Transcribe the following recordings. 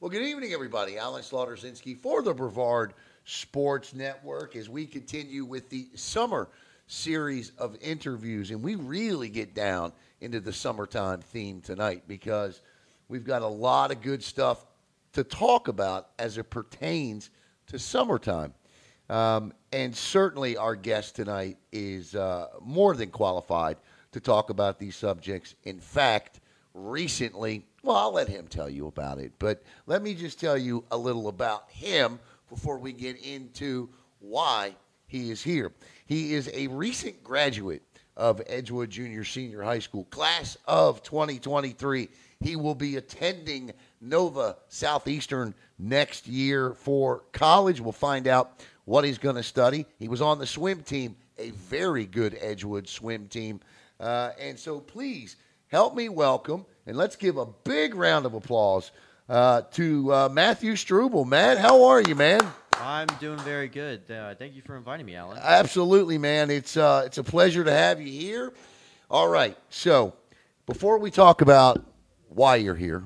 Well, good evening, everybody. Alan Slaughterzinski for the Brevard Sports Network as we continue with the summer series of interviews. And we really get down into the summertime theme tonight because we've got a lot of good stuff to talk about as it pertains to summertime. And certainly our guest tonight is more than qualified to talk about these subjects. In fact, recently, well, I'll let him tell you about it, but let me just tell you a little about him before we get into why he is here. He is a recent graduate of Edgewood Jr. Senior High School, class of 2023. He will be attending Nova Southeastern next year for college. We'll find out what he's going to study. He was on the swim team, a very good Edgewood swim team. And so please help me welcome, and let's give a big round of applause to Matthew Struble. Matt, how are you, man? I'm doing very good. Thank you for inviting me, Alan. Absolutely, man. It's a pleasure to have you here. All right, so before we talk about why you're here,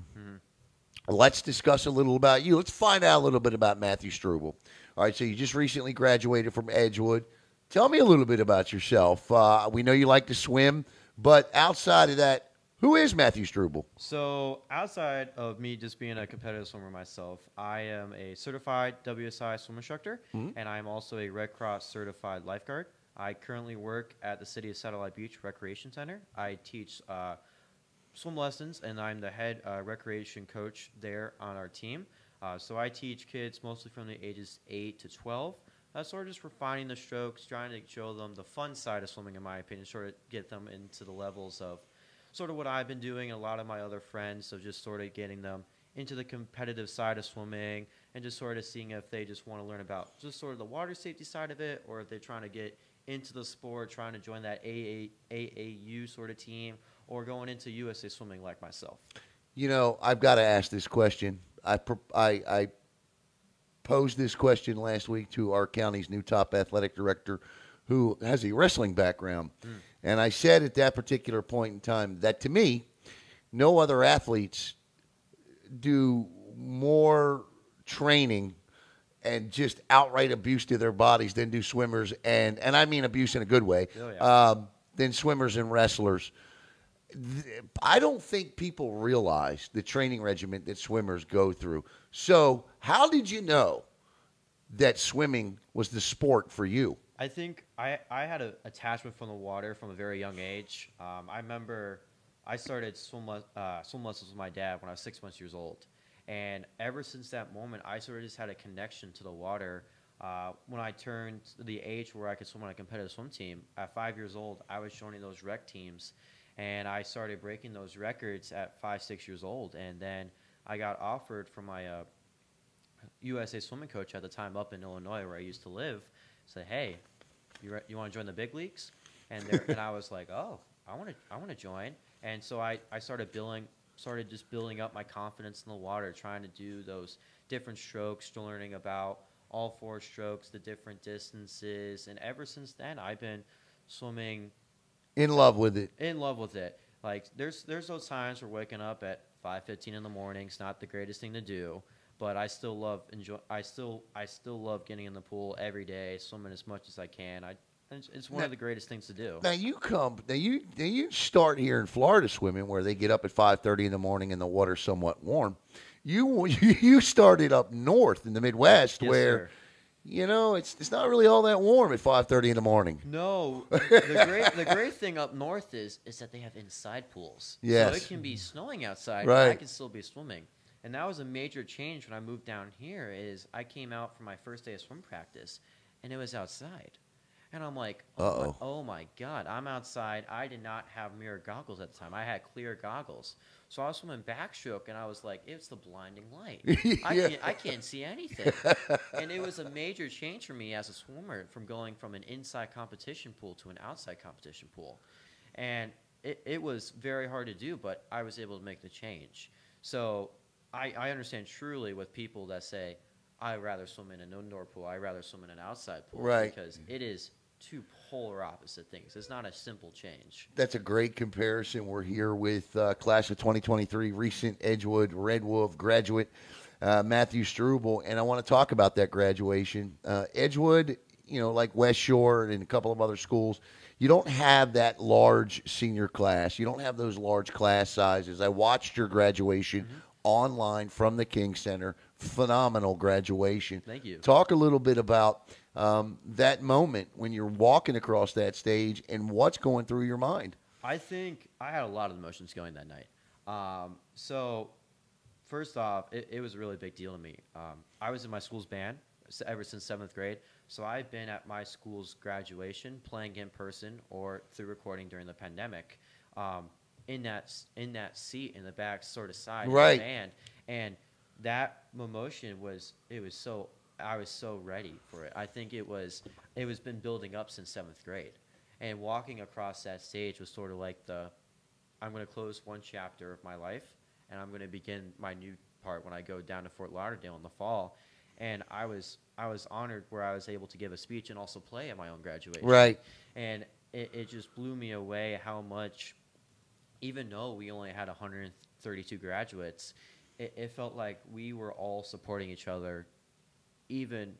let's discuss a little about you. Let's find out a little bit about Matthew Struble. All right, so you just recently graduated from Edgewood. Tell me a little bit about yourself. We know you like to swim, but outside of that, who is Matthew Struble? So outside of me just being a competitive swimmer myself, I am a certified WSI swim instructor, and I'm also a Red Cross certified lifeguard. I currently work at the City of Satellite Beach Recreation Center. I teach swim lessons, and I'm the head recreation coach there on our team. So I teach kids mostly from the ages 8 to 12. Sort of just refining the strokes, trying to show them the fun side of swimming, in my opinion, sort of get them into the levels of sort of what I've been doing and a lot of my other friends, so just sort of getting them into the competitive side of swimming and just sort of seeing if they just want to learn about just sort of the water safety side of it, or if they're trying to get into the sport, trying to join that AAU sort of team, or going into USA Swimming like myself. You know, I've got to ask this question. I posed this question last week to our county's new top athletic director who has a wrestling background. And I said at that particular point in time that to me, no other athletes do more training and just outright abuse to their bodies than do swimmers, and I mean abuse in a good way, than swimmers and wrestlers. I don't think people realize the training regimen that swimmers go through. So how did you know that swimming was the sport for you? I think I had an attachment from the water from a very young age. I remember I started swim lessons with my dad when I was 6 months old. And ever since that moment, I sort of just had a connection to the water. When I turned the age where I could swim on a competitive swim team, at 5 years old, I was joining those rec teams. And I started breaking those records at 5, 6 years old. And then I got offered from my USA swimming coach at the time up in Illinois where I used to live. Said, hey, you want to join the big leagues? And I was like, oh, I want to join. And so I started just building up my confidence in the water, trying to do those different strokes, learning about all 4 strokes, the different distances. And ever since then, I've been swimming. In love with it. In love with it. Like there's those times where waking up at 5:15 in the morning. It's not the greatest thing to do, but I still love love getting in the pool every day, swimming as much as I can. It's one of the greatest things to do. Now you start here in Florida swimming where they get up at 5:30 in the morning and the water's somewhat warm. You started up north in the Midwest where. Sir. You know, it's not really all that warm at 5:30 in the morning. No, the great thing up north is that they have inside pools. Yes. So it can be snowing outside, right. But I can still be swimming. And that was a major change when I moved down here. Is I came out for my first day of swim practice, and it was outside. And I'm like, oh my God, I'm outside. I did not have mirror goggles at the time. I had clear goggles. So I was swimming backstroke, and I was like, it's the blinding light. I can't see anything. And it was a major change for me as a swimmer from going from an inside competition pool to an outside competition pool. And it was very hard to do, but I was able to make the change. So I understand truly with people that say, I'd rather swim in an indoor pool. I'd rather swim in an outside pool. Right. Because it is two polar opposite things. It's not a simple change. That's a great comparison. We're here with class of 2023, recent Edgewood Red Wolf graduate, Matthew Struble, and I want to talk about that graduation. Edgewood, like West Shore and a couple of other schools, you don't have that large senior class. You don't have those large class sizes. I watched your graduation online from the King Center. Phenomenal graduation. Thank you. Talk a little bit about that moment when you're walking across that stage and what's going through your mind. I think I had a lot of emotions going that night. So first off, it was a really big deal to me. I was in my school's band ever since 7th grade, so I've been at my school's graduation playing in person or through recording during the pandemic, in that seat in the back sort of side of the band, and that emotion I was so ready for it. I think it was been building up since 7th grade, and walking across that stage was sort of like I'm going to close one chapter of my life, and I'm going to begin my new part when I go down to Fort Lauderdale in the fall. And I was honored where I was able to give a speech and also play at my own graduation. Right. And it just blew me away how much, even though we only had 132 graduates, it felt like we were all supporting each other, even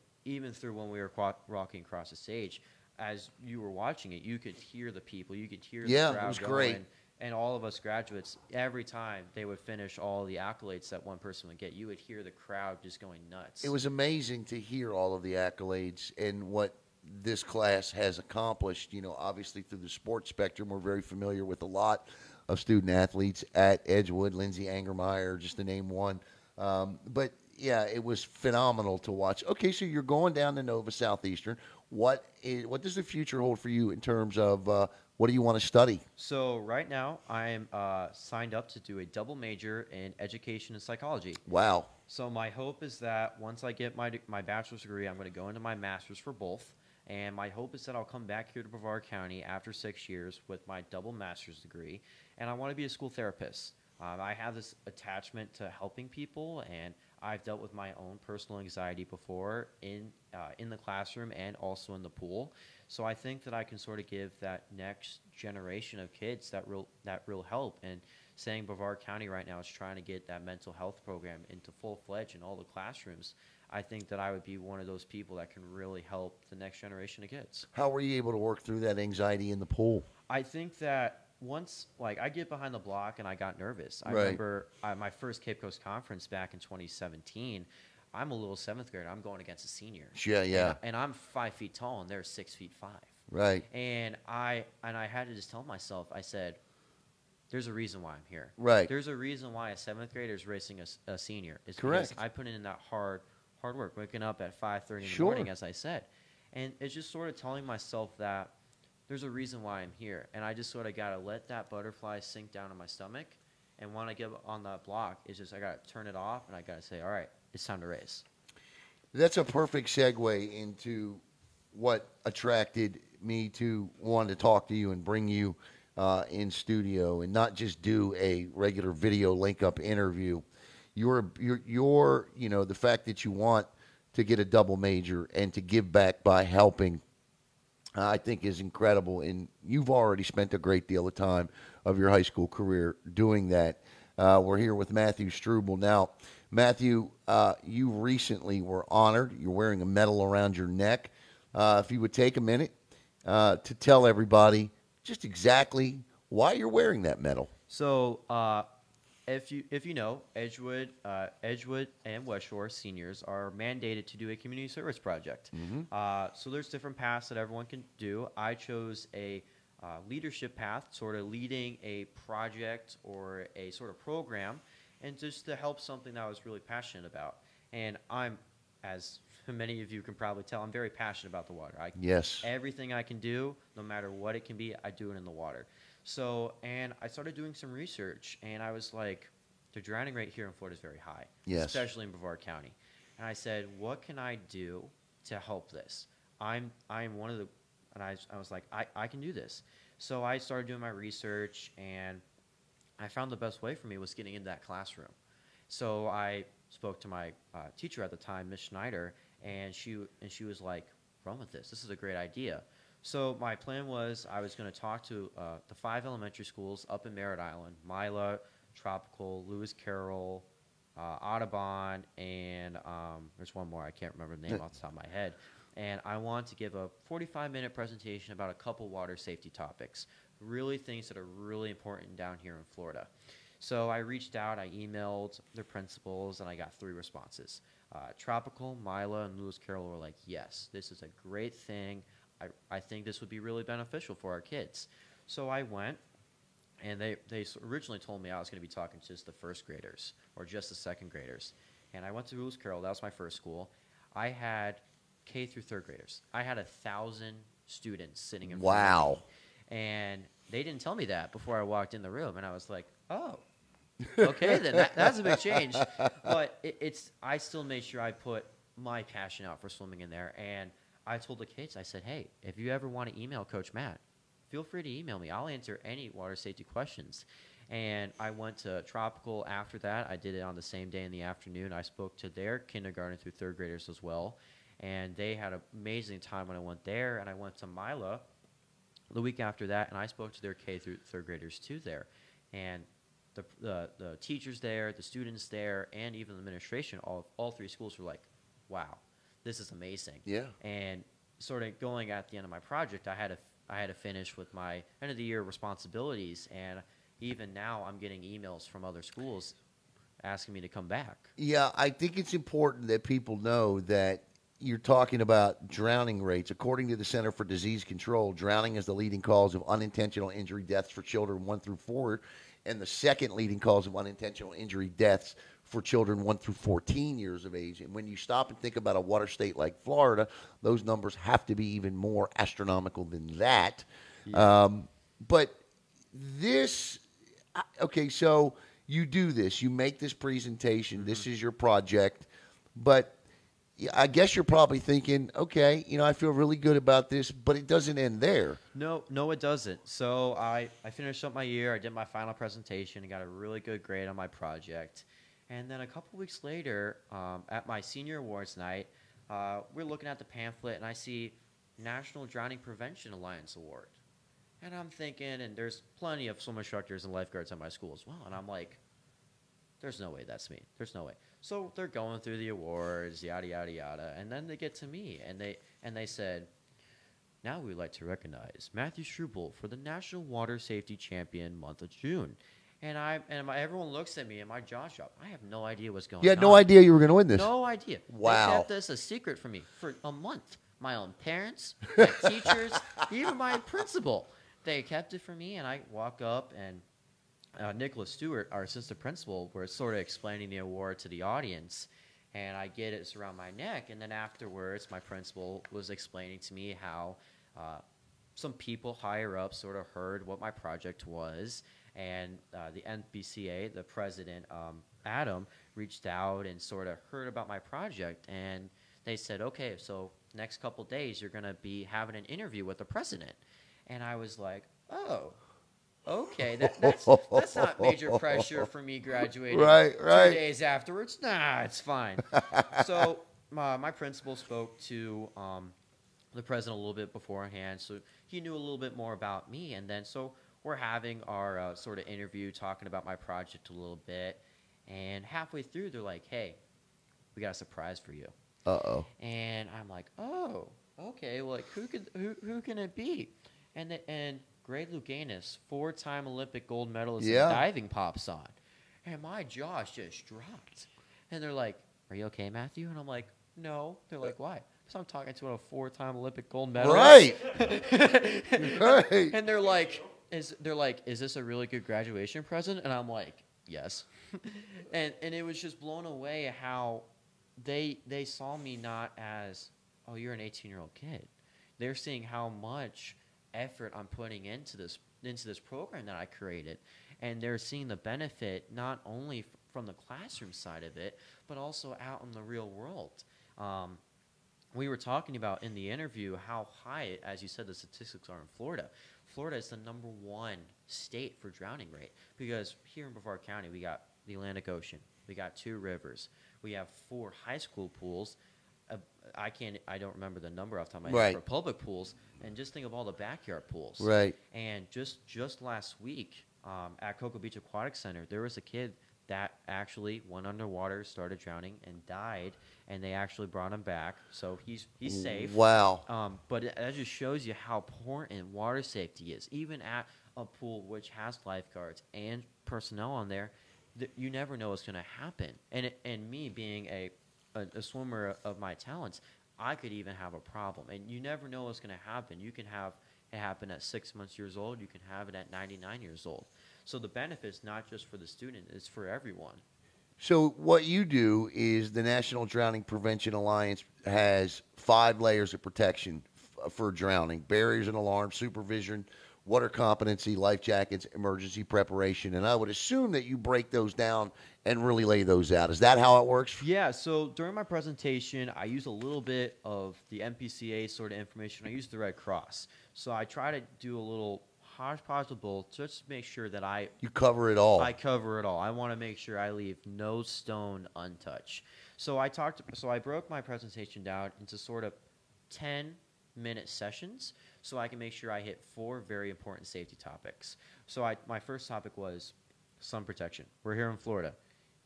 through when we were walking across the stage. As you were watching it, you could hear the people, you could hear the crowd it was going. great. And all of us graduates, every time they would finish all the accolades that one person would get, you would hear the crowd just going nuts. It was amazing to hear all of the accolades and what this class has accomplished. Obviously through the sports spectrum, we're very familiar with a lot of student athletes at Edgewood, Lindsay Angermeyer, just to name one. But yeah, it was phenomenal to watch. Okay, so you're going down to Nova Southeastern. What does the future hold for you in terms of what do you want to study? So right now, I am signed up to do a double major in education and psychology. Wow. So my hope is that once I get my bachelor's degree, I'm going to go into my master's for both. And my hope is that I'll come back here to Brevard County after 6 years with my double master's degree. And I want to be a school therapist. I have this attachment to helping people, and I've dealt with my own personal anxiety before in the classroom and also in the pool. So I think that I can sort of give that next generation of kids that real help. And saying Brevard County right now is trying to get that mental health program into full-fledged in all the classrooms. I think that I would be one of those people that can really help the next generation of kids. How were you able to work through that anxiety in the pool? I think that once, I get behind the block and I got nervous. I Right. remember my first Cape Coast Conference back in 2017. I'm a little 7th grader. I'm going against a senior. Yeah. And I'm 5 feet tall, and they're 6'5". Right. And I had to just tell myself, I said, there's a reason why I'm here. Right. There's a reason why a 7th grader is racing a senior. It's Correct. because I put in that hard work, waking up at 5:30 in the Sure. morning, as I said. And it's just sort of telling myself that there's a reason why I'm here. And I just sort of got to let that butterfly sink down in my stomach. And when I get on that block, it's just I got to turn it off, and I got to say, all right, it's time to race. That's a perfect segue into what attracted me to want to talk to you and bring you in studio and not just do a regular video link up interview. You're the fact that you want to get a double major and to give back by helping, I think is incredible. And you've already spent a great deal of time of your high school career doing that. We're here with Matthew Struble. Now, Matthew, you recently were honored. You're wearing a medal around your neck. If you would take a minute to tell everybody just exactly why you're wearing that medal. So, if you know, Edgewood and West Shore seniors are mandated to do a community service project. So there's different paths that everyone can do. I chose a leadership path, sort of leading a project or a sort of program, and just to help something that I was really passionate about. And as many of you can probably tell, I'm very passionate about the water. Yes. Everything I can do, no matter what it can be, I do it in the water. So, and I started doing some research, and I was like, the drowning rate here in Florida is very high, Yes. especially in Brevard County. And I said, what can I do to help this? I'm one of the, and I was like, I can do this. So I started doing my research, and I found the best way for me was getting into that classroom. So I spoke to my teacher at the time, Miss Schneider, and she was like, run with this. This is a great idea. So my plan was I was going to talk to the 5 elementary schools up in Merritt Island: Mila, Tropical, Lewis Carroll, Audubon, and there's one more. I can't remember the name off the top of my head. And I want to give a 45-minute presentation about a couple water safety topics, really things that are really important down here in Florida. So I reached out, I emailed their principals, and I got 3 responses. Tropical, Mila, and Lewis Carroll were like, yes, this is a great thing. I think this would be really beneficial for our kids. So I went, and they originally told me I was going to be talking to just the first graders or just the second graders. And I went to Lewis Carroll. That was my first school. I had K through third graders. I had 1,000 students sitting in front of me. And they didn't tell me that before I walked in the room. And I was like, oh, okay, then that's a big change. But I still made sure I put my passion out for swimming in there. And I told the kids, I said, hey, if you ever want to email Coach Matt, feel free to email me. I'll answer any water safety questions. And I went to Tropical after that. I did it on the same day in the afternoon. I spoke to their kindergarten through third graders as well. And they had an amazing time when I went there. And I went to Mila the week after that, and I spoke to their K through third graders too there. And the teachers there, the students there, and even the administration, all 3 schools were like, wow, this is amazing. Yeah. And sort of going at the end of my project, I had to finish with my end of the year responsibilities, and even now I'm getting emails from other schools asking me to come back. Yeah, I think it's important that people know that you're talking about drowning rates. According to the Center for Disease Control, drowning is the leading cause of unintentional injury deaths for children 1 through 4, and the second leading cause of unintentional injury deaths for children 1 through 14 years of age. And when you stop and think about a water state like Florida, those numbers have to be even more astronomical than that. Yeah. But this, okay, so you do this. You make this presentation. Mm-hmm. This is your project. But I guess you're probably thinking, okay, I feel really good about this, but it doesn't end there. No, it doesn't. So I finished up my year. I did my final presentation and got a really good grade on my project. And then a couple weeks later, at my senior awards night, we're looking at the pamphlet, and I see National Drowning Prevention Alliance Award. And I'm thinking, and there's plenty of swim instructors and lifeguards at my school as well, and I'm like, there's no way that's me. There's no way. So they're going through the awards, yada, yada, yada. And then they get to me, and they said, now we'd like to recognize Matthew Struble for the National Water Safety Champion month of June. And everyone looks at me, and my jaw's dropped. I have no idea what's going on. You had no idea you were going to win this? No idea. Wow. They kept this a secret from me for a month. My own parents, my teachers, even my principal. They kept it from me, and I walk up, and Nicholas Stewart, our assistant principal, was sort of explaining the award to the audience, and I get it around my neck. And then afterwards, my principal was explaining to me how some people higher up sort of heard what my project was, and the NBCA, the president, Adam, reached out and sort of heard about my project, and they said, okay, so next couple days you're going to be having an interview with the president. And I was like, oh, okay, that's not major pressure for me graduating right. 2 days afterwards. Nah, it's fine. So my principal spoke to the president a little bit beforehand, so he knew a little bit more about me. And then so we're having our sort of interview, talking about my project a little bit. And halfway through, they're like, hey, we got a surprise for you. Uh-oh. And I'm like, oh, okay, well, like, who can it be? And Gray Louganis, 4-time Olympic gold medalist in diving, pops on. And my jaw just dropped. And they're like, are you okay, Matthew? And I'm like, no. They're like, why? Because I'm talking to a 4-time Olympic gold medalist. Right. Right. And they're like, is this a really good graduation present? And I'm like, yes. and it was just blown away how they saw me not as, oh, you're an 18-year-old kid. They're seeing how much effort I'm putting into this program that I created, and they're seeing the benefit not only from the classroom side of it, but also out in the real world. We were talking about in the interview how high, as you said, the statistics are in Florida. Florida is the #1 state for drowning rate, because here in Brevard County we got the Atlantic Ocean, we got 2 rivers, we have 4 high school pools. I don't remember the number off the top of my head for public pools, and just think of all the backyard pools. Right. And just last week at Cocoa Beach Aquatic Center, there was a kid that actually went underwater, started drowning, and died. And they actually brought him back, so he's safe. Wow. But that just shows you how important water safety is. Even at a pool which has lifeguards and personnel on there, you never know what's going to happen. And me being a swimmer of my talents, I could even have a problem. And you never know what's going to happen. You can have it happen at 6 months years old. You can have it at 99 years old. So the benefit's not just for the student, it's for everyone. So what you do is the National Drowning Prevention Alliance has 5 layers of protection for drowning: barriers and alarms, supervision, water competency, life jackets, emergency preparation. And I would assume that you break those down and really lay those out. Is that how it works? Yeah, so during my presentation, I use a little bit of the MPCA sort of information. I use the Red Cross. So I try to do a little hodgepodge of both, just to make sure that you cover it all. I cover it all. I want to make sure I leave no stone untouched. So I broke my presentation down into sort of 10-minute sessions, so I can make sure I hit 4 very important safety topics. So my first topic was sun protection. We're here in Florida.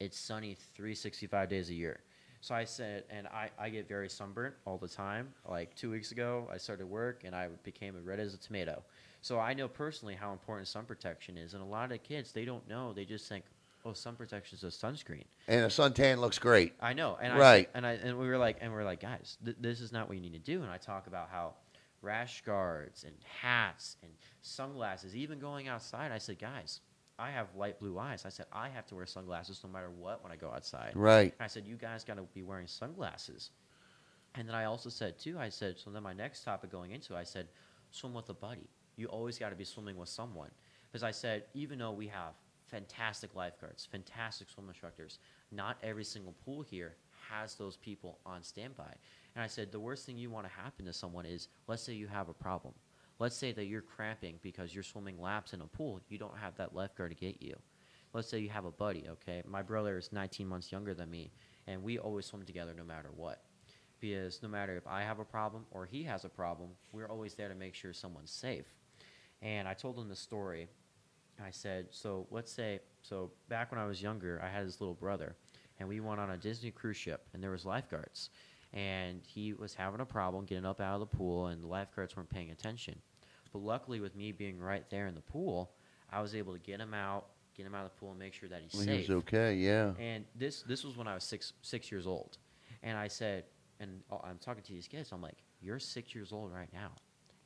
It's sunny 365 days a year. So I said, and I get very sunburnt all the time. Like 2 weeks ago, I started work, and I became as red as a tomato. So I know personally how important sun protection is. And a lot of kids, they don't know. They just think, oh, sun protection is a sunscreen. And a suntan looks great. I know. And right. And we were like, guys, this is not what you need to do. And I talk about how rash guards and hats and sunglasses, even going outside, I said, guys, I have light blue eyes. I said, I have to wear sunglasses no matter what when I go outside. Right. And I said, you guys got to be wearing sunglasses. And then I also said, too, so then my next topic going into, I said, swim with a buddy. You always got to be swimming with someone. Because I said, even though we have fantastic lifeguards, fantastic swim instructors, not every single pool here has those people on standby. And I said, the worst thing you want to happen to someone is, let's say you have a problem. Let's say that you're cramping because you're swimming laps in a pool. You don't have that lifeguard to get you. Let's say you have a buddy, okay? My brother is 19 months younger than me, and we always swim together no matter what. Because no matter if I have a problem or he has a problem, we're always there to make sure someone's safe. And I told him the story. I said, so back when I was younger, I had this little brother, and we went on a Disney cruise ship, and there was lifeguards. And he was having a problem getting up out of the pool, and the lifeguards weren't paying attention. But luckily, with me being right there in the pool, I was able to get him out of the pool and make sure that he's safe. He was okay, yeah. And this was when I was six years old. And I said, and I'm talking to these kids, I'm like, you're 6 years old right now,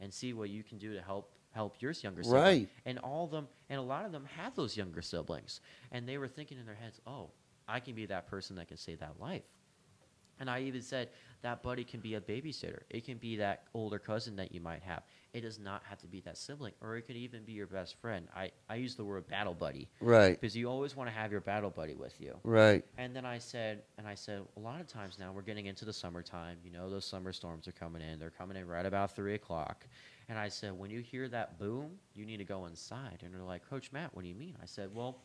and see what you can do to help your younger sibling. Right. And a lot of them had those younger siblings, and they were thinking in their heads, oh, I can be that person that can save that life. And I even said that buddy can be a babysitter. It can be that older cousin that you might have. It does not have to be that sibling, or it could even be your best friend. I use the word battle buddy. Right. Because you always want to have your battle buddy with you. Right. And then I said, a lot of times now we're getting into the summertime. You know, those summer storms are coming in. They're coming in right about 3 o'clock. And I said, when you hear that boom, you need to go inside. And they're like, Coach Matt, what do you mean? I said, well,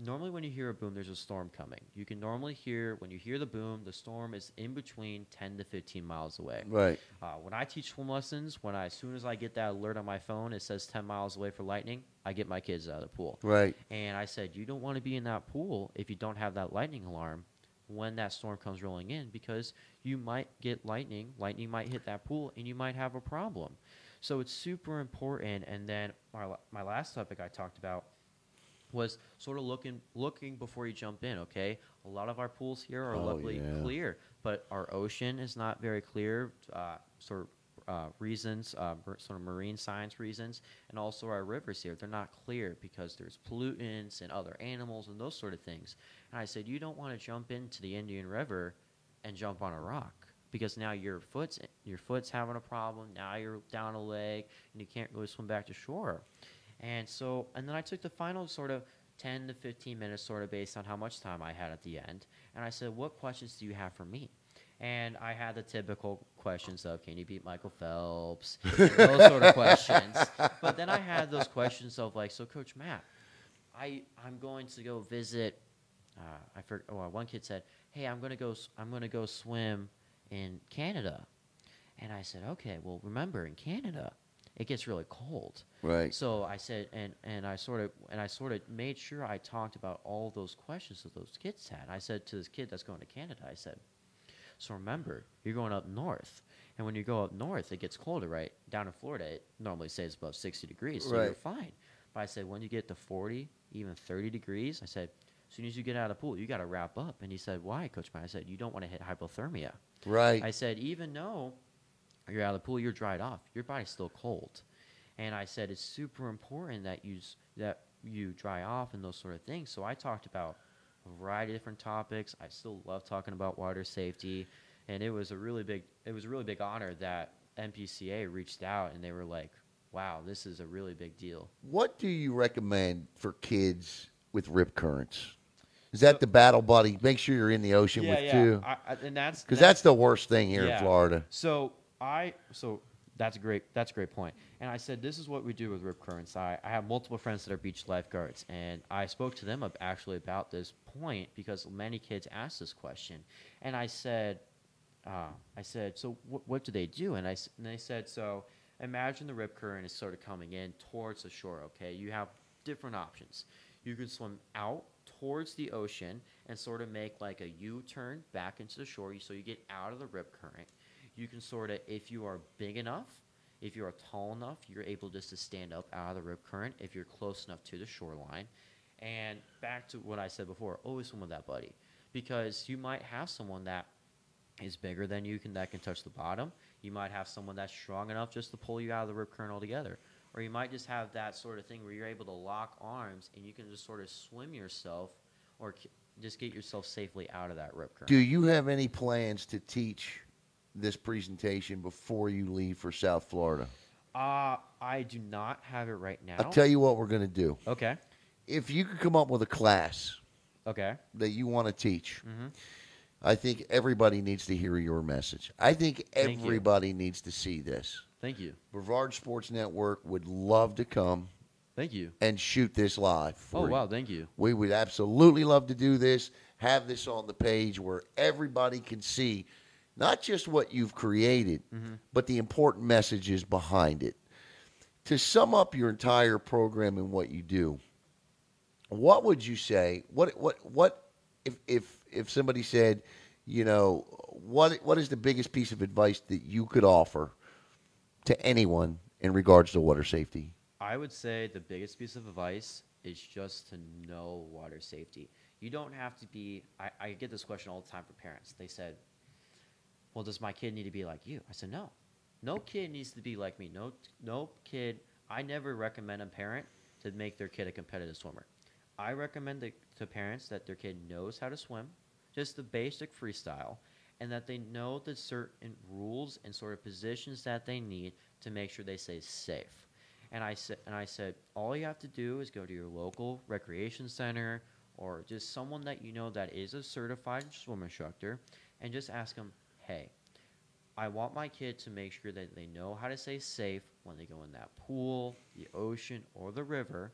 normally when you hear a boom, there's a storm coming. You can normally hear, when you hear the boom, the storm is in between 10 to 15 miles away. Right. When I teach swim lessons, as soon as I get that alert on my phone, it says 10 miles away for lightning, I get my kids out of the pool. Right. And I said, you don't want to be in that pool if you don't have that lightning alarm when that storm comes rolling in, because you might get lightning might hit that pool, and you might have a problem. So it's super important. And then my last topic I talked about was sort of looking before you jump in, okay? A lot of our pools here are luckily clear, but our ocean is not very clear, reasons, sort of marine science reasons, and also our rivers here, they're not clear because there's pollutants and other animals and those sort of things. And I said, you don't want to jump into the Indian River and jump on a rock, because now your foot's having a problem, now you're down a leg, and you can't really swim back to shore. And then I took the final sort of 10 to 15 minutes sort of based on how much time I had at the end. And I said, what questions do you have for me? And I had the typical questions of, can you beat Michael Phelps? Those sort of questions. But then I had those questions of like, so Coach Matt, I'm going to go visit, one kid said, hey, I'm going to go swim in Canada. And I said, okay, well, remember, in Canada, it gets really cold. Right. So I said, and I sort of made sure I talked about all those questions that those kids had. I said to this kid that's going to Canada, I said, so remember, you're going up north, and when you go up north, it gets colder, right? Down in Florida, it normally stays above 60 degrees, so you're fine. But I said, when you get to 40, even 30 degrees, I said, as soon as you get out of the pool, you got to wrap up. And he said, why, Coach Matt? I said, you don't want to hit hypothermia. Right. I said, even though you're out of the pool, you're dried off, your body's still cold. And I said, it's super important that you dry off and those sort of things. So I talked about a variety of different topics. I still love talking about water safety. And it was a really big honor that NPCA reached out, and they were like, wow, this is a really big deal. What do you recommend for kids with rip currents? Is that the battle buddy? Make sure you're in the ocean with two. And that's because that's the worst thing here in Florida. So that's a great point. And I said, this is what we do with rip currents. I have multiple friends that are beach lifeguards, and I spoke to them actually about this point because many kids ask this question. And I said, so what do they do? And they said, so imagine the rip current is sort of coming in towards the shore, okay? You have different options. You can swim out towards the ocean and sort of make like a U-turn back into the shore so you get out of the rip current. You can sort of, if you are big enough, if you are tall enough, you're able just to stand up out of the rip current if you're close enough to the shoreline. And back to what I said before, always swim with that buddy, because you might have someone that is bigger than you that can touch the bottom. You might have someone that's strong enough just to pull you out of the rip current altogether. Or you might just have that sort of thing where you're able to lock arms and you can just sort of swim yourself or just get yourself safely out of that rip current. Do you have any plans to teach this presentation before you leave for South Florida? I do not have it right now. I'll tell you what we're going to do. Okay. If you could come up with a class that you want to teach, I think everybody needs to hear your message. I think everybody needs to see this. Thank you. Brevard Sports Network would love to come. Thank you. And shoot this live for you. Wow, thank you. We would absolutely love to do this, have this on the page where everybody can see not just what you've created, but the important messages behind it. To sum up your entire program and what you do, what would you say? What if somebody said, you know, what is the biggest piece of advice that you could offer to anyone in regards to water safety? I would say the biggest piece of advice is just to know water safety. You don't have to be, I get this question all the time from parents. They said, well, does my kid need to be like you? I said, no. No kid needs to be like me. No kid. I never recommend a parent to make their kid a competitive swimmer. I recommend to parents that their kid knows how to swim, just the basic freestyle, and that they know the certain rules and sort of positions that they need to make sure they stay safe. And I said, all you have to do is go to your local recreation center or just someone that you know that is a certified swim instructor and just ask them, hey, I want my kid to make sure that they know how to stay safe when they go in that pool, the ocean, or the river,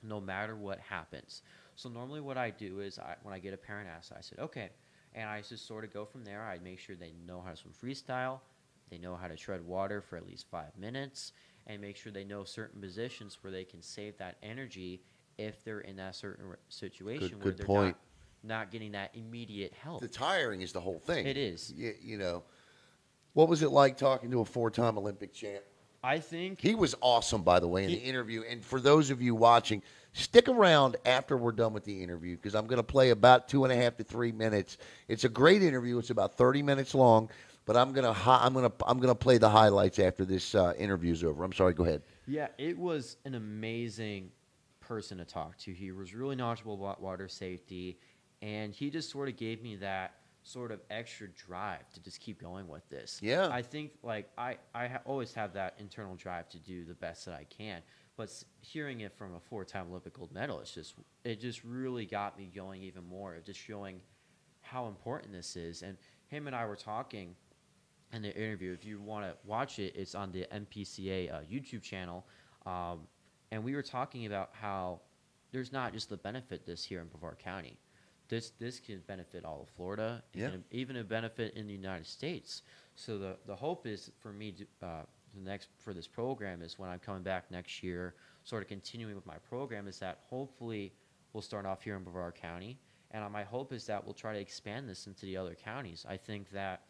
no matter what happens. So normally what I do is when I get a parent ask, I said, okay. And I just sort of go from there. I make sure they know how to swim freestyle. They know how to tread water for at least 5 minutes and make sure they know certain positions where they can save that energy if they're in that certain situation where they're not getting that immediate help. The tiring is the whole thing. It is. You know, what was it like talking to a 4-time Olympic champ? I think he was awesome, by the way, in the interview. And for those of you watching, stick around after we're done with the interview because I'm going to play about 2.5 to 3 minutes. It's a great interview. It's about 30 minutes long, but I'm going to play the highlights after this interview's over. I'm sorry. Go ahead. Yeah, it was an amazing person to talk to. He was really knowledgeable about water safety, and he just sort of gave me that sort of extra drive to just keep going with this. Yeah. I think, like, I always have that internal drive to do the best that I can, but hearing it from a 4-time Olympic gold medalist, it just really got me going even more, just showing how important this is. And him and I were talking in the interview. If you want to watch it, it's on the NPCA YouTube channel, and we were talking about how there's not just the benefit this here in Brevard County. This can benefit all of Florida, and even a benefit in the United States. So the hope is for me for this program is when I'm coming back next year, sort of continuing with my program, is that hopefully we'll start off here in Brevard County, and my hope is that we'll try to expand this into the other counties. I think that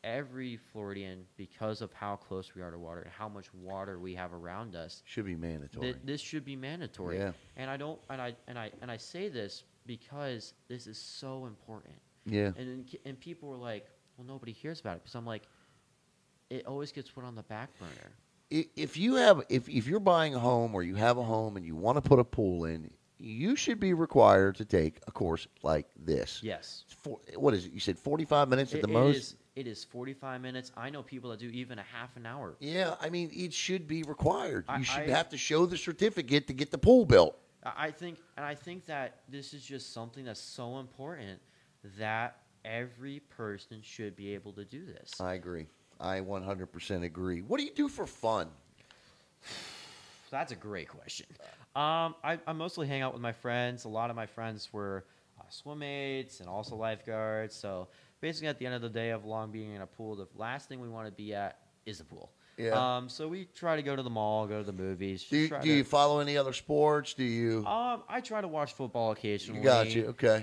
every Floridian, because of how close we are to water and how much water we have around us, should be mandatory. This should be mandatory. Yeah. And I say this because this is so important. Yeah. And people were like, well, nobody hears about it, because I'm like, it always gets put on the back burner. If you're buying a home, or you have a home and you want to put a pool in, you should be required to take a course like this. Yes. What is it? You said 45 minutes at the most? It is 45 minutes. I know people that do even a half an hour. Yeah, I mean, it should be required. You should have to show the certificate to get the pool built. I think that this is just something that's so important that every person should be able to do this. I agree. I 100% agree. What do you do for fun? That's a great question. I mostly hang out with my friends. A lot of my friends were swim mates and also lifeguards. So basically, at the end of the day of long being in a pool, the last thing we want to be at is a pool. Yeah. So we try to go to the mall, go to the movies. Do you follow any other sports? Do you? I try to watch football occasionally. Got you. Okay.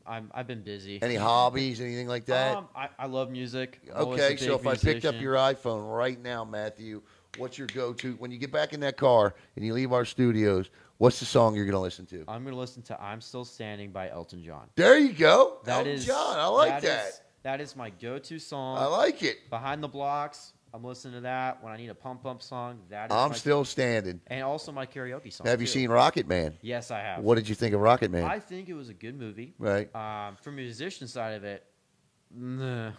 I've been busy. Any hobbies, anything like that? I love music. Okay, so if I picked up your iPhone right now, Matthew, what's your go-to when you get back in that car and you leave our studios? What's the song you're going to listen to? I'm going to listen to "I'm Still Standing" by Elton John. There you go, Elton John. I like that. That is my go-to song. I like it. Behind the Blocks. I'm listening to that when I need a pump song. That is I'm Still Standing. And also my karaoke song. Have you seen Rocket Man? Yes, I have. What did you think of Rocket Man? I think it was a good movie. Right. From a musician side of it, nah.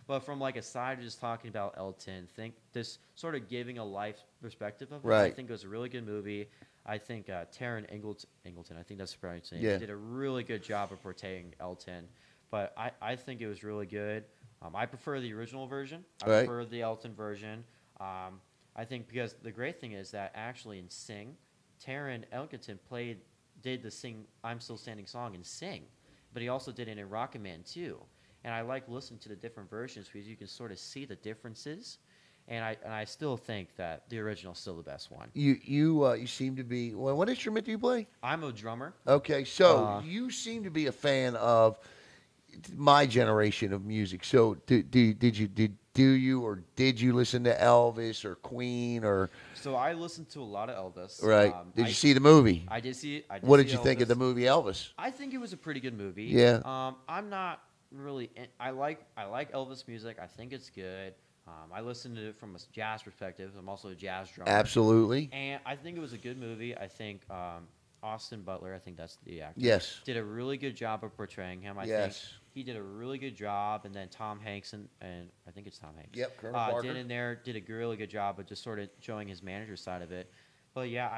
But from like a side of just talking about Elton, think this sort of giving a life perspective of it. Right. I think it was a really good movie. I think Taron Egerton, I think that's the right name. Yeah. He did a really good job of portraying Elton. But I think it was really good. I prefer the original version. I prefer the Elton version. I think because the great thing is that actually in Sing, Taron Egerton did the Sing "I'm Still Standing" song in Sing, but he also did it in Rocket Man too. And I like listening to the different versions because you can sort of see the differences. And I still think that the original is still the best one. You seem to be. Well, what instrument do you play? I'm a drummer. Okay, so you seem to be a fan of my generation of music. So did you listen to Elvis or Queen or? So I listened to a lot of Elvis. Right. Did you see the movie? I did see it. What did you think of the movie Elvis? I think it was a pretty good movie. Yeah. I'm not really. I like Elvis music. I think it's good. I listened to it from a jazz perspective. I'm also a jazz drummer. Absolutely. And I think it was a good movie. I think Austin Butler, I think that's the actor. Yes. Did a really good job of portraying him. I think he did a really good job. And then Tom Hanks and I think it's Tom Hanks. Yep, Colonel Parker. did a really good job of just sort of showing his manager side of it. But yeah,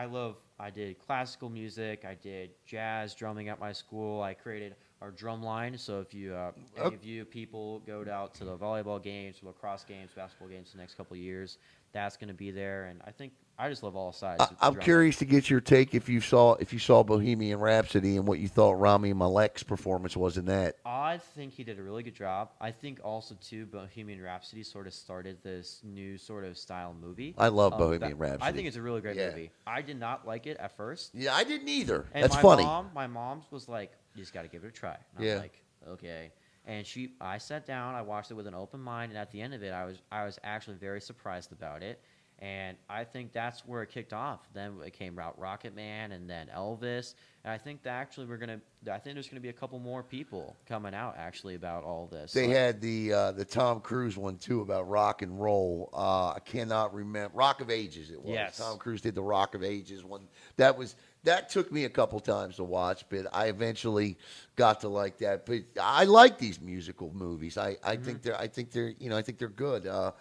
I did classical music. I did jazz drumming at my school. I created our drum line. So if you, any of you people go out to the volleyball games, lacrosse games, basketball games the next couple of years, that's going to be there. And I think I just love all sides. I'm curious to get your take if you saw Bohemian Rhapsody and what you thought Rami Malek's performance was in that. I think he did a really good job. I think also too Bohemian Rhapsody sort of started this new sort of style movie. I love Bohemian Rhapsody. I think it's a really great movie. I did not like it at first. Yeah, I didn't either. And that's funny. My mom was like, "You just got to give it a try." And I'm like, "Okay." And I sat down, I watched it with an open mind, and at the end of it, I was actually very surprised about it. And I think that's where it kicked off. Then it came out Rocket Man and then Elvis. And I think that actually I think there's gonna be a couple more people coming out actually about all this. They had the Tom Cruise one too about rock and roll. I cannot remember. Rock of Ages it was. Yes. Tom Cruise did the Rock of Ages one. That took me a couple times to watch, but I eventually got to like that. But I like these musical movies. I think they're good.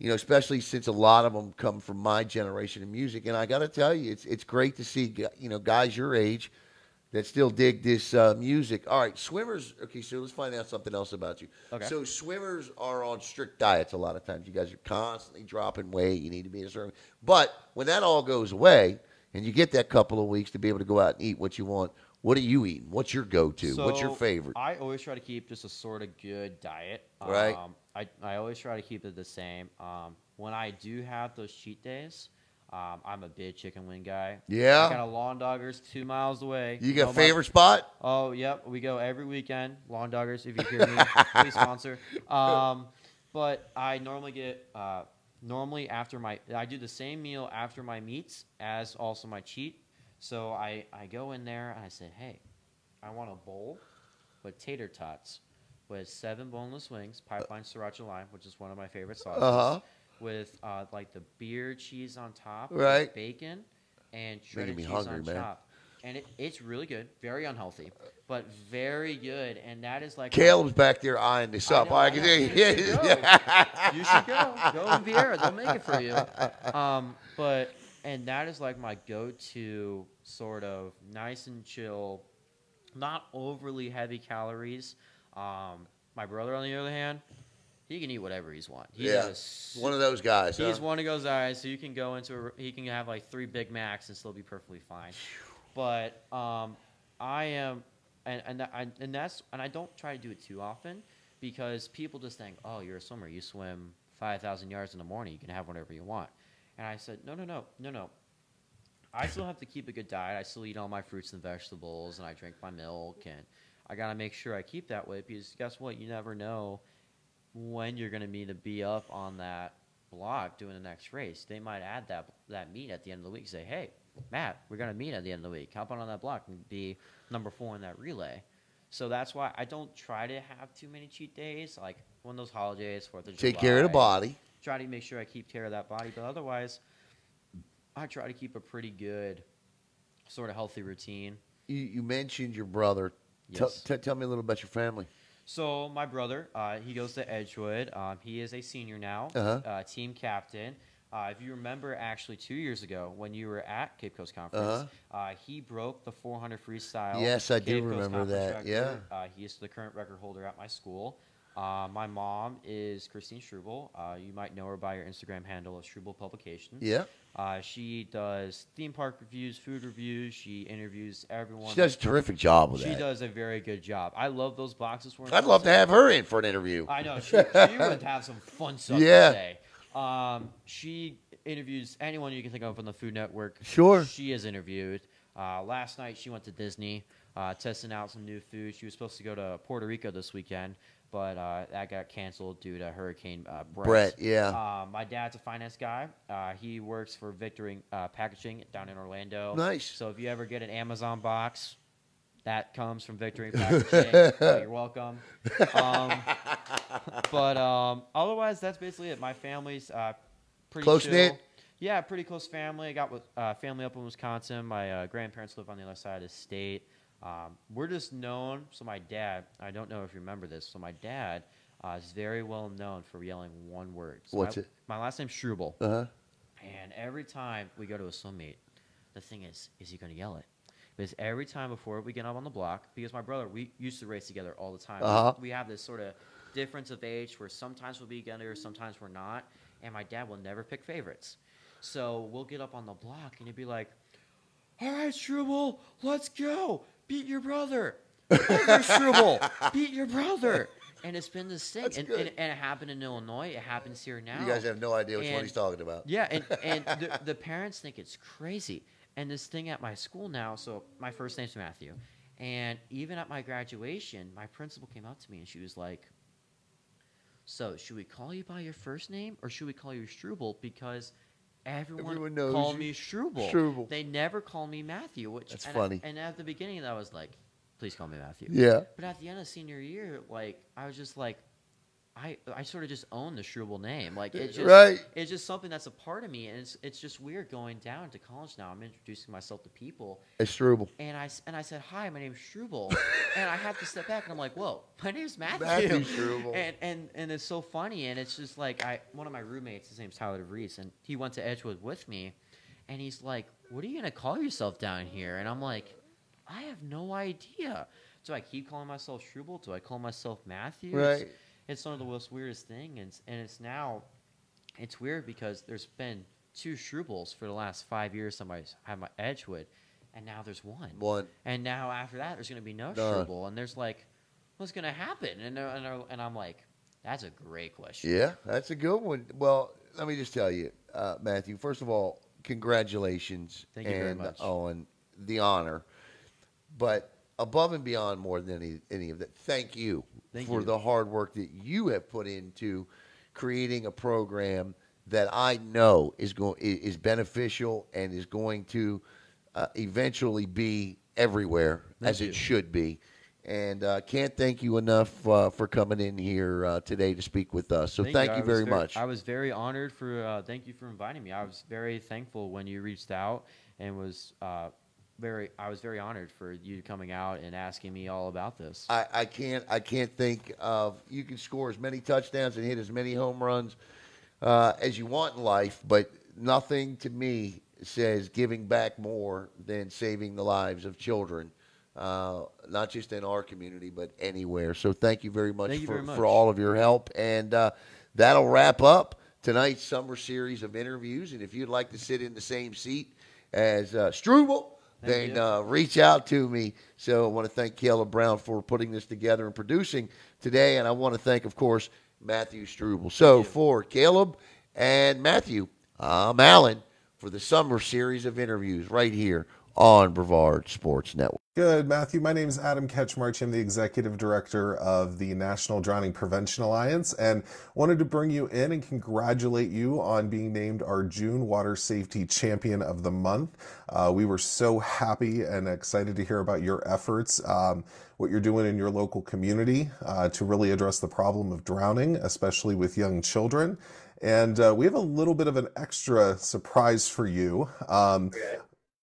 Especially since a lot of them come from my generation of music. And I got to tell you, it's great to see, guys your age that still dig this music. All right, swimmers. Okay, so let's find out something else about you. Okay. So swimmers are on strict diets a lot of times. You guys are constantly dropping weight. You need to be a certain. But when that all goes away and you get that couple of weeks to be able to go out and eat what you want, What are you eating? What's your go-to? What's your So favorite? I always try to keep just a sort of good diet. Right. I always try to keep it the same. When I do have those cheat days, I'm a big chicken wing guy. Yeah? I got a Lawn Doggers 2 miles away. You got a favorite spot? Oh, yep. We go every weekend. Lawn Doggers, if you hear me, please sponsor. But I normally get normally after I do the same meal after my meats as also my cheat. So I go in there and I said, hey, I want a bowl with tater tots with 7 boneless wings, pipeline sriracha lime, which is one of my favorite sauces, with like the beer cheese on top, Right. with bacon, and shredded me cheese hungry, on man. top. And it's really good, very unhealthy, but very good. And that is like Caleb's back there eyeing this up. I can know. tell You should go. You should go. Go in Vieira. They'll make it for you. And that is like my go-to sort of nice and chill, not overly heavy calories. My brother, on the other hand, he can eat whatever he's want. One of those guys. He's one of those guys. So you can go into he can have like 3 Big Macs and still be perfectly fine. But I am, and I don't try to do it too often because people just think, oh, you're a swimmer. You swim 5,000 yards in the morning. You can have whatever you want. And I said, no. I still have to keep a good diet. I still eat all my fruits and vegetables, and I drink my milk, and I got to make sure I keep that way because guess what? You never know when you're going to need to be up on that block doing the next race. They might add that meet at the end of the week and say, hey, Matt, we're going to meet at the end of the week. Hop on that block and be number 4 in that relay. So that's why I don't try to have too many cheat days. Like when those holidays, 4th of July. Take care of the body. Try to make sure I keep care of that body. But otherwise, I try to keep a pretty good sort of healthy routine. You mentioned your brother. Yes. Tell me a little about your family. So my brother, he goes to Edgewood. He is a senior now, team captain. If you remember, actually 2 years ago when you were at Cape Coast Conference, he broke the 400 freestyle. Yes, I do Cape Coast remember Conference that. record. Yeah. He is the current record holder at my school. My mom is Christine Struble. You might know her by her Instagram handle of Struble Publications. Yeah. She does theme park reviews, food reviews. She interviews everyone. She does a terrific job with that. She does a very good job. I love those boxes for her. I'd love to have her in for an interview. I know. She would have some fun stuff to say. She interviews anyone you can think of on the Food Network. Sure. She has interviewed. Last night she went to Disney, testing out some new food. She was supposed to go to Puerto Rico this weekend, but that got canceled due to Hurricane Brett. Yeah. My dad's a finance guy. He works for Victory Packaging down in Orlando. Nice. So if you ever get an Amazon box, that comes from Victory Packaging. You're welcome. But otherwise, that's basically it. My family's pretty close-knit? chill. Yeah, pretty close family. I got with family up in Wisconsin. My grandparents live on the other side of the state. We're just known. So my dad, I don't know if you remember this. So my dad is very well known for yelling one word. So What's it? My last name's Struble. And every time we go to a swim meet, the thing is he going to yell it? Because every time before we get up on the block, because my brother, we used to race together all the time. We have this sort of difference of age where sometimes we'll be together, sometimes we're not. And my dad will never pick favorites. So we'll get up on the block and he'd be like, all right, Struble, let's go. Beat your brother. Over, Struble. Beat your brother. And it's been this thing. And it happened in Illinois. It happens here now. You guys have no idea which one he's talking about. Yeah, and the parents think it's crazy. And this thing at my school now, so my first name's Matthew. And even at my graduation, my principal came up to me and she was like, so should we call you by your first name or should we call you Struble? Because everyone knows call you. me Struble. Struble. They never call me Matthew. That's funny. And at the beginning, I was like, please call me Matthew. Yeah. But at the end of senior year, like, I was just like, I sort of just own the Struble name. Like, it's just something that's a part of me. And it's just weird going down to college now. I'm introducing myself to people. It's Struble. And I said, hi, my name's Struble. And I have to step back and I'm like, whoa, my name's Matthew. Matthew Struble. And it's so funny. And it's just like, one of my roommates, his name's Tyler DeVries, and he went to Edgewood with me. And he's like, what are you going to call yourself down here? And I'm like, I have no idea. Do I keep calling myself Struble? Do I call myself Matthew? Right. It's one of the most weirdest things. And it's weird because there's been 2 Strubles for the last 5 years on my Edgewood. and now there's one. One. And now after that, there's going to be no None. Struble, and there's like, what's going to happen? And I'm like, that's a great question. Yeah, that's a good one. Well, let me just tell you, Matthew. First of all, congratulations Thank you very much. on the honor. But above and beyond more than any of that, thank you for the hard work that you have put into creating a program that I know is beneficial and is going to eventually be everywhere as it should be. And can't thank you enough for coming in here today to speak with us. So thank you very much. I was very honored for. Thank you for inviting me. I was very thankful when you reached out and was I was very honored for you coming out and asking me all about this. I can't think of, you can score as many touchdowns and hit as many home runs as you want in life, but nothing to me says giving back more than saving the lives of children, not just in our community, but anywhere. So thank you very much for all of your help. And that'll wrap up tonight's summer series of interviews. And if you'd like to sit in the same seat as Struble, then reach out to me. So I want to thank Caleb Brown for putting this together and producing today. And I want to thank, of course, Matthew Struble. So for Caleb and Matthew, I'm Alan for the summer series of interviews right here on Brevard Sports Network. Good, Matthew. My name is Adam Ketchmarch. I'm the Executive Director of the National Drowning Prevention Alliance, and wanted to bring you in and congratulate you on being named our June Water Safety Champion of the Month. We were so happy and excited to hear about your efforts, what you're doing in your local community to really address the problem of drowning, especially with young children. And we have a little bit of an extra surprise for you.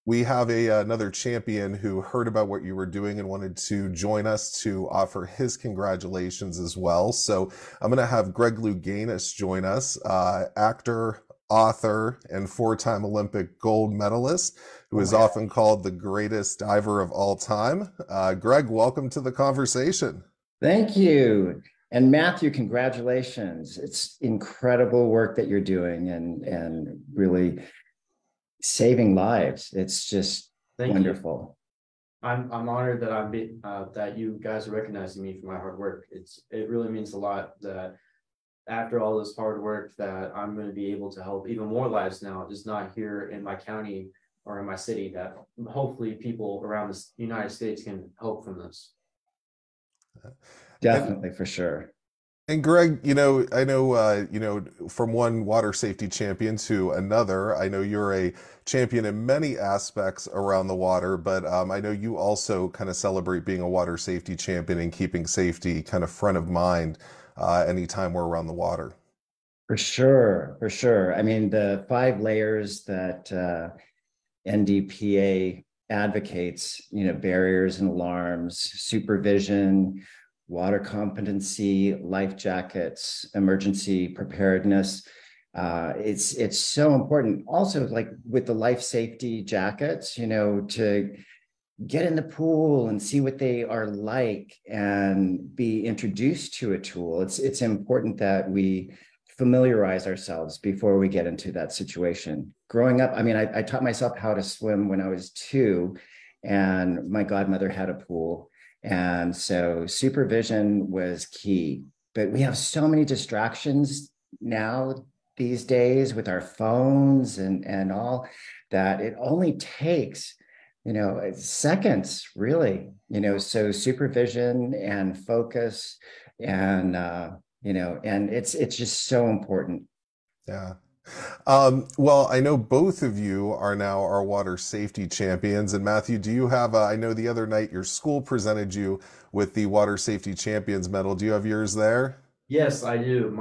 We have another champion who heard about what you were doing and wanted to join us to offer his congratulations as well. So I'm going to have Greg Louganis join us, actor, author, and 4-time Olympic gold medalist, who is often called the greatest diver of all time. Greg, welcome to the conversation. Thank you. And Matthew, congratulations. It's incredible work that you're doing and really saving lives. It's just wonderful. I'm honored that that you guys are recognizing me for my hard work. It really means a lot that after all this hard work that I'm going to be able to help even more lives now, just not here in my county or in my city, that hopefully people around the United States can help from this. Definitely, for sure. And Greg, I know, from one water safety champion to another, I know you're a champion in many aspects around the water, but I know you also kind of celebrate being a water safety champion and keeping safety kind of front of mind anytime we're around the water. For sure, for sure. I mean, the 5 layers that NDPA advocates, barriers and alarms, supervision, water competency, life jackets, emergency preparedness. It's so important. Also, like with the life safety jackets, to get in the pool and see what they are like and be introduced to a tool. It's important that we familiarize ourselves before we get into that situation. Growing up, I mean, I taught myself how to swim when I was 2, and my godmother had a pool. And so supervision was key. But we have so many distractions now these days with our phones and all that it only takes, seconds, really, so supervision and focus and, and it's just so important. Yeah. Well, I know both of you are now our water safety champions. And Matthew, do you have, I know the other night your school presented you with the Water Safety Champions Medal. Do you have yours there? Yes, I do.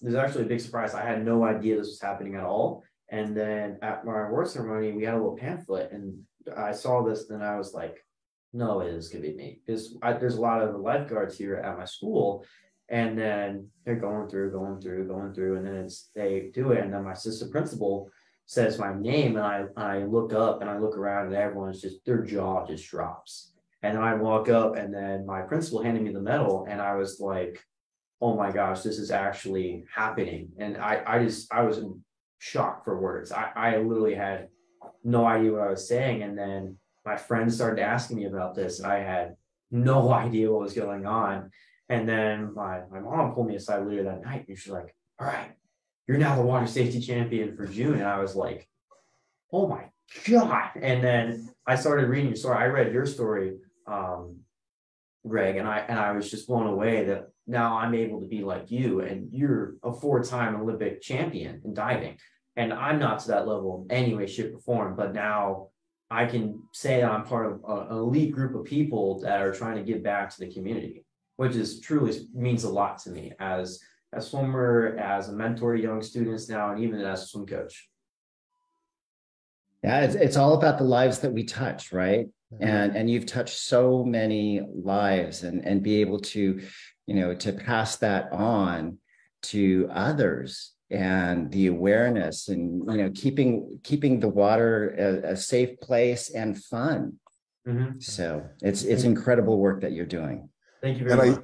There's actually a big surprise. I had no idea this was happening at all. And then at my award ceremony, we had a little pamphlet and I saw this and I was like, no, it is going to be me. Because there's a lot of lifeguards here at my school. And then they're going through, and then they do it. And then my assistant principal says my name, and I look up and I look around, and everyone's just, their jaw just drops. And I walk up, and then my principal handed me the medal, and I was like, oh my gosh, this is actually happening. And I was in shock for words. I literally had no idea what I was saying. And then my friends started asking me about this, and I had no idea what was going on. And then my mom pulled me aside later that night, and she's like, all right, you're now the water safety champion for June. And I was like, oh my God. And then I started reading your story. I read your story, Greg, and I was just blown away that now I'm able to be like you, and you're a 4-time Olympic champion in diving. And I'm not to that level in any way, shape, or form, but now I can say that I'm part of an elite group of people that are trying to give back to the community, which is truly means a lot to me as a swimmer, as a mentor to young students now, and even as a swim coach. Yeah, it's all about the lives that we touch, right? And you've touched so many lives, and be able to, to pass that on to others, and the awareness, and keeping the water a safe place and fun. So it's incredible work that you're doing. Thank you very much.